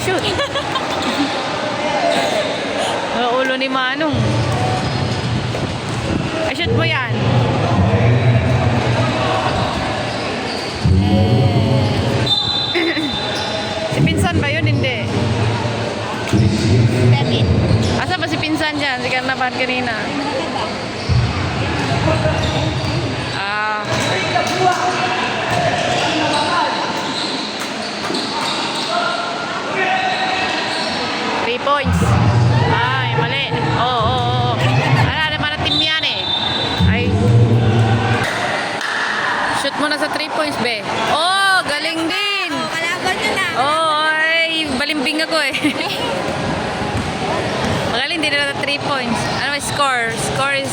shoot. Ulo ni Manong. Ay, shoot mo yan. Si Pinsan ba yun? Hindi. David. Asa ba si Pinsan dyan? Si Karnabat kanina. Ah. 3 points. Ay, mali. Oo. Ala, naman na team yan eh. Ay. Shoot mo na sa 3 points, be. Oh, galing din. Kalaban nyo na. Oh, ay, balimbing ako eh. Magaling din na 3 points. Ano yung score? Score is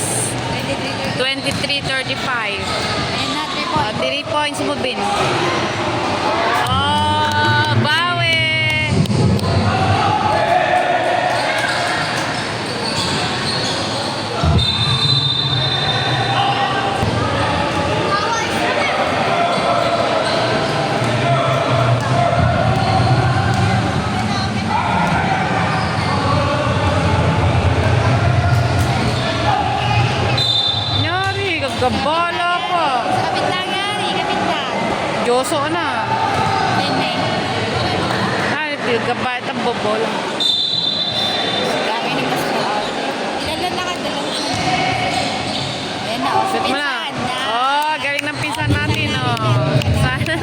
23-35. Ayun na, 3 points. 3 points mo, Bin. Oh, bawi! Nyari, gagabala pa. Kapit lang yan, kapit lang. Diyoso na. Ayun na eh. Ay, gagabay ang bobola. Dami ng mas out. Ilan na ka, dalawang shoot. Ayun na, Shoot mo na. Oh, galing ng pinsan natin, oh. Sana.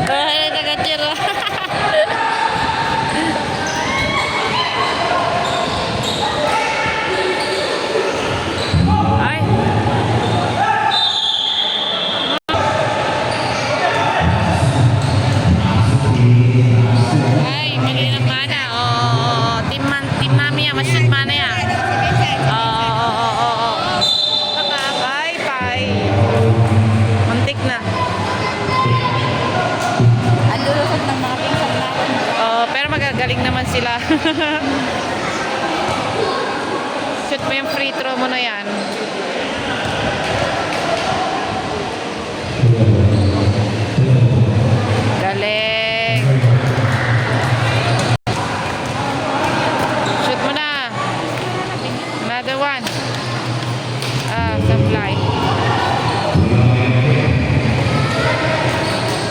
Ay, nagatira. Ay. Ay, mali ng mana. Oh, team mami yan. Mas-shoot mana yan. Oo. Bye. Muntik na. Ang lulusot ng mga pinsang natin. Pero magagaling naman sila. Shoot mo yung free throw mo na yan. Galing. Shoot mo na. Another one. Supply.